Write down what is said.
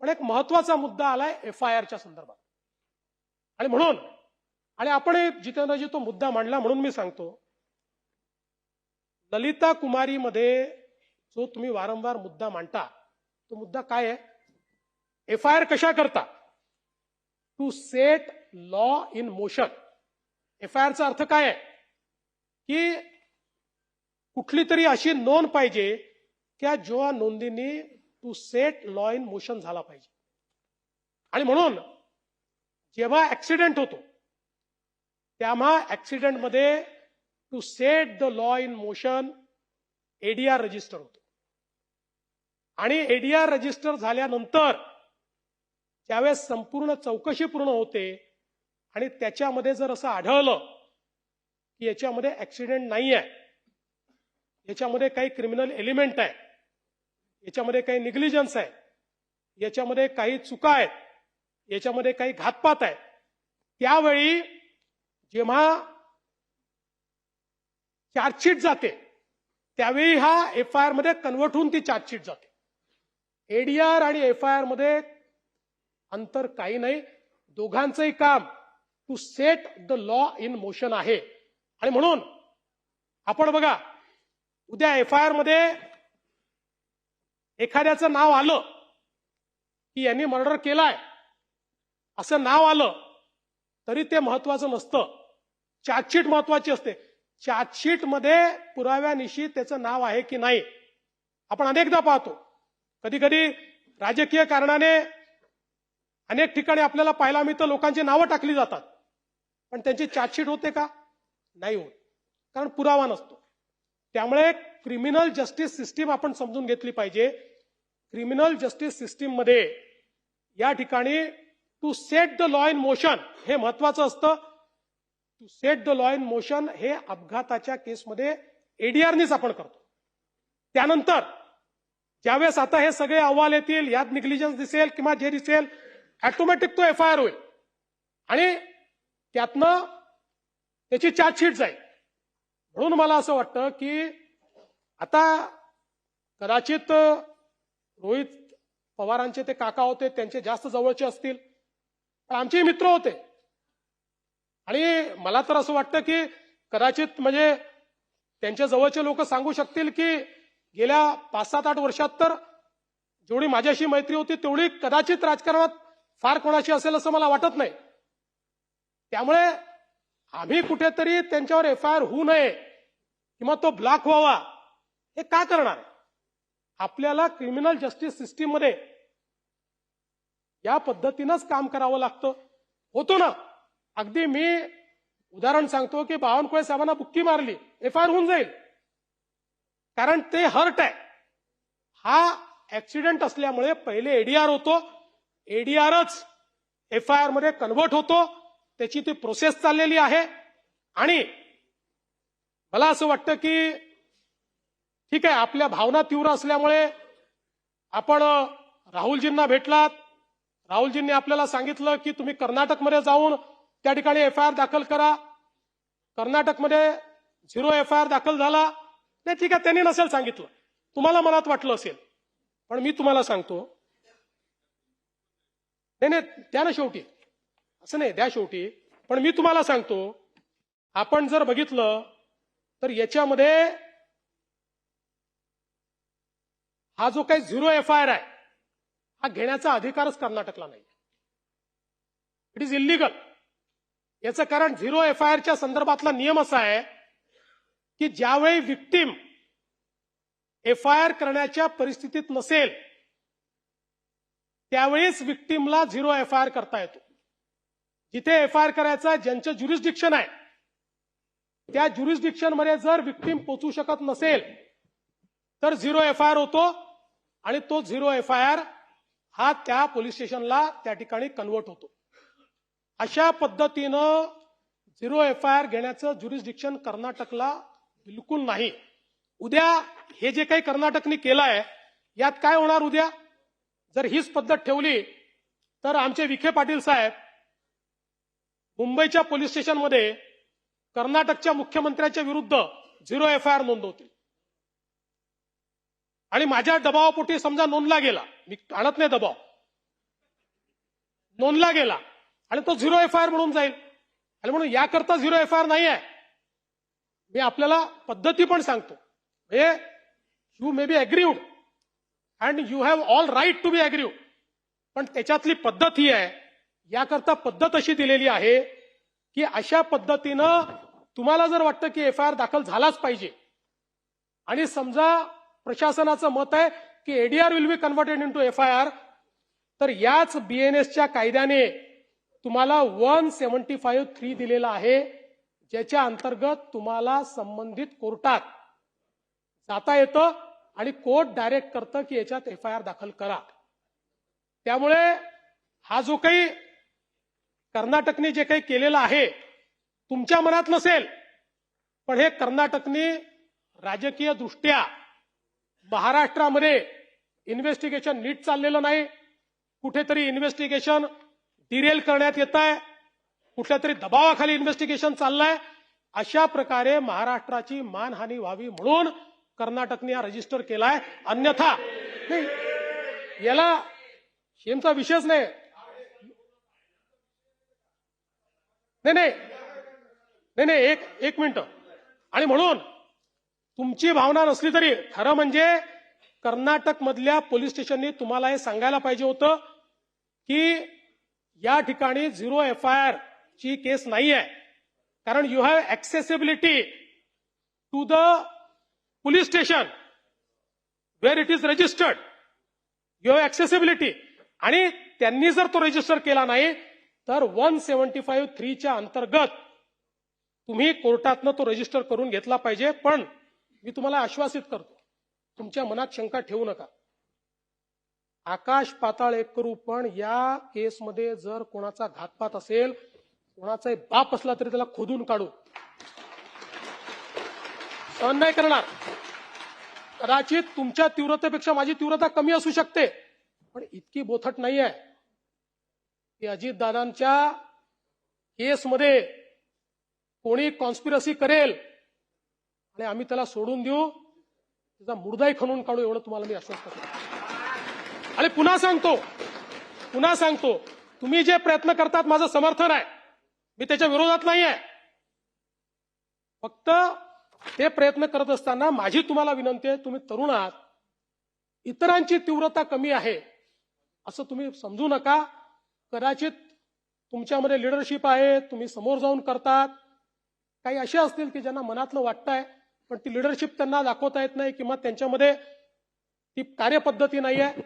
पण एक महत्वाचा मुद्दा आलाय FIRच्या संदर्भात. आणि म्हणून आपण जितेंद्रजी तो मुद्दा मांडला म्हणून मी सांगतो, ललिता कुमारीमध्ये जो तुम्ही वारंवार मुद्दा मांडता तो मुद्दा काय आहे? FIR कशा करता? To set law in motion. FIRचा अर्थ काय आहे की कुठली तरी अशी नोंद पाहिजे की जो नोंदीने to set law in motion झाला पाहिजे. आणि म्हणून जेव्हा ऍक्सिडेंट होतो तेव्हा ऍक्सिडेंटमध्ये to set the law in motion ADR register होतो. आणि ADR रजिस्टर झाल्यानंतर ज्यावेळेस संपूर्ण चौकशी पूर्ण होते आणि त्याच्यामध्ये जर असं आढळलं की याच्यामध्ये ऍक्सिडेंट नाही आहे, याच्यामध्ये काही क्रिमिनल एलिमेंट आहे, याच्यामध्ये काही निग्लिजन्स आहे, याच्यामध्ये काही चुका आहेत, याच्यामध्ये काही घातपात आहे, त्यावेळी जेव्हा चार्जशीट जाते त्यावेळी हा FIR मध्ये कन्व्हर्ट होऊन ती चार्जशीट जाते. ADR आणि FIR मध्ये अंतर काही नाही. दोघांचंही काम to set the law in motion आहे. आणि म्हणून आपण बघा, उद्या FIR मध्ये एखाद्याचं नाव आलं की यांनी मर्डर केलाय असं नाव आलं तरी ते महत्वाचं नसतं. चार्जशीट महत्वाची असते. चार्जशीट मध्ये पुराव्यानिशी त्याचं नाव आहे की नाही. आपण अनेकदा पाहतो, कधी कधी राजकीय कारणाने अनेक ठिकाणी आपल्याला पाहायला मिळतं लोकांची नावं टाकली जातात, पण त्यांची चार्जशीट होते का? नाही होत, कारण पुरावा नसतो. त्यामुळे क्रिमिनल जस्टिस सिस्टीम आपण समजून घेतली पाहिजे. क्रिमिनल जस्टिस सिस्टीम मध्ये या ठिकाणी to set the law in motion हे महत्वाचं असतं. To set the law in motion हे अपघाताच्या केसमध्ये ADRनीच आपण करतो. त्यानंतर ज्यावेळेस आता हे सगळे अहवाल येतील, यात निग्लिजन्स दिसेल किंवा जे दिसेल, ऑटोमॅटिक तो FIR होईल आणि त्यातनं त्याची चार्जशीट जाईल. म्हणून मला असं वाटतं की आता कदाचित रोहित पवारांचे ते काका होते, त्यांचे जास्त जवळचे असतील, पण आमचे मित्र होते. आणि मला तर असं वाटतं की कदाचित म्हणजे त्यांच्या जवळचे लोक सांगू शकतील की गेल्या 5-7-8 वर्षात तर जेवढी माझ्याशी मैत्री होती तेवढी कदाचित राजकारणात फार कोणाची असेल असं मला वाटत नाही. त्यामुळे आम्ही कुठेतरी त्यांच्यावर FIR होऊ नये किंवा तो ब्लॉक व्हावा हे का करणार आहे? आपल्याला क्रिमिनल जस्टिस सिस्टीम मध्ये या पद्धतीनंच काम करावं लागतं. होतो ना, अगदी मी उदाहरण सांगतो की बावनकुळे साहेबांना बुक्की मारली, FIR होऊन जाईल, कारण ते हर्ट आहे. हा ऍक्सिडेंट असल्यामुळे पहिले ADR होतो, ADRच FIR मध्ये कन्व्हर्ट होतो, त्याची ती प्रोसेस चाललेली आहे. आणि मला असं वाटतं की ठीक आहे, आपल्या भावना तीव्र असल्यामुळे आपण राहुलजींना भेटलात, राहुलजींनी आपल्याला सांगितलं की तुम्ही कर्नाटकमध्ये जाऊन त्या ठिकाणी FIR दाखल करा. कर्नाटकमध्ये 0 FIR दाखल झाला. नाही ठीक आहे, त्यांनी नसेल सांगितलं, तुम्हाला मनात वाटलं असेल, पण मी तुम्हाला सांगतो, नाही द्या ना शेवटी, असं नाही, द्या शेवटी. पण मी तुम्हाला सांगतो, आपण जर बघितलं तर याच्यामध्ये हा जो काही 0 FIR आहे हा घेण्याचा अधिकारच कर्नाटकला नाही. It is illegal. याचं कारण 0 FIRच्या संदर्भातला नियम असा आहे की ज्यावेळी विक्टीम FIR करण्याच्या परिस्थितीत नसेल त्यावेळीच विक्टीमला 0 FIR करता येतो. जिथे FIR करायचा ज्यांचं ज्युरिस्डिक्शन आहे त्या ज्युरिस्डिक्शन मध्ये जर विक्टीम पोहोचू शकत नसेल तर 0 FIR होतो आणि तो 0 FIR हा त्या पोलीस स्टेशनला त्या ठिकाणी कन्व्हर्ट होतो. अशा पद्धतीनं 0 FIR घेण्याचं ज्युरिस्डिक्शन कर्नाटकला बिलकुल नाही. उद्या हे जे काही कर्नाटकने केलं आहे यात काय होणार? उद्या जर हीच पद्धत ठेवली तर आमचे विखे पाटील साहेब मुंबईच्या पोलीस स्टेशनमध्ये कर्नाटकच्या मुख्यमंत्र्यांच्या विरुद्ध 0 FIR नोंदवतील. आणि माझ्या दबावापोटी समजा नोंदला गेला, मी आणत नाही दबाव, नोंदला गेला आणि तो 0 FIR म्हणून जाईल. आणि म्हणून याकरता 0 FIR नाही आहे. मी आपल्याला पद्धती पण सांगतो. हे you may be aggrieved and you have all right to be aggrieved, पण त्याच्यातली पद्धत ही आहे, याकरता पद्धत अशी दिलेली आहे की अशा पद्धतीनं तुम्हाला जर वाटतं की FIR दाखल झालाच पाहिजे आणि समजा प्रशासनाचं मत आहे की ADR will be converted into FIR, तर याच BNSच्या कायद्याने तुम्हाला 175(3) दिलेला आहे, ज्याच्या अंतर्गत तुम्हाला संबंधित कोर्टात जाता येतं आणि कोर्ट डायरेक्ट करतं की याच्यात FIR दाखल करा. त्यामुळे हा जो काही कर्नाटकने जे काही केलेलं आहे तुमच्या मनात नसेल, पण हे कर्नाटकने राजकीय दृष्ट्या महाराष्ट्रामध्ये इन्व्हेस्टिगेशन नीट चाललेलं नाही, कुठेतरी इन्व्हेस्टिगेशन डिरेल करण्यात येत आहे, कुठल्या तरी दबावाखाली इन्व्हेस्टिगेशन चाललंय, अशा प्रकारे महाराष्ट्राची मानहानी व्हावी म्हणून कर्नाटकने हा रजिस्टर केलाय. अन्यथा नाही, याला शेमचा विषयच नाही. नाही एक मिनिट. आणि म्हणून तुमची भावना नसली तरी खरं म्हणजे कर्नाटक मधल्या पोलीस स्टेशननी तुम्हाला हे सांगायला पाहिजे होतं की या ठिकाणी 0 FIR ची केस नाही आहे, कारण you have accessibility to the police station where it is registered, you have accessibility. आणि त्यांनी जर तो रजिस्टर केला नाही तर 175(3) च्या अंतर्गत तुम्ही कोर्टातनं तो रजिस्टर करून घेतला पाहिजे. पण मी तुम्हाला आश्वासित करतो, तुमच्या मनात शंका ठेवू नका. आकाश पाताळ एक करू, पण या केसमध्ये जर कोणाचा घातपात असेल, कोणाचाही बाप असला तरी त्याला खोदून काढू, सहन नाही करणार. कदाचित तुमच्या तीव्रतेपेक्षा माझी तीव्रता कमी असू शकते, पण इतकी बोथट नाही आहे की अजितदादांच्या केसमध्ये कोणी कॉन्स्पिरसी करेल आणि आम्ही त्याला सोडून देऊ, त्याचा मुर्दाही खणून काढू, एवढं तुम्हाला मी आश्वस्त करतो. आणि पुन्हा सांगतो, तुम्ही जे प्रयत्न करतात माझं समर्थन आहे, मी त्याच्या विरोधात नाही आहे. फक्त ते प्रयत्न करत असताना माझी तुम्हाला विनंती आहे, तुम्ही तरुण आहात, इतरांची तीव्रता कमी आहे असं तुम्ही समजू नका. कदाचित तुमच्यामध्ये लिडरशिप आहे, तुम्ही समोर जाऊन करतात. काही असे असतील की ज्यांना मनातलं वाटतंय, पण ती लिडरशिप त्यांना दाखवता येत नाही किंवा त्यांच्यामध्ये ती कार्यपद्धती नाही आहे.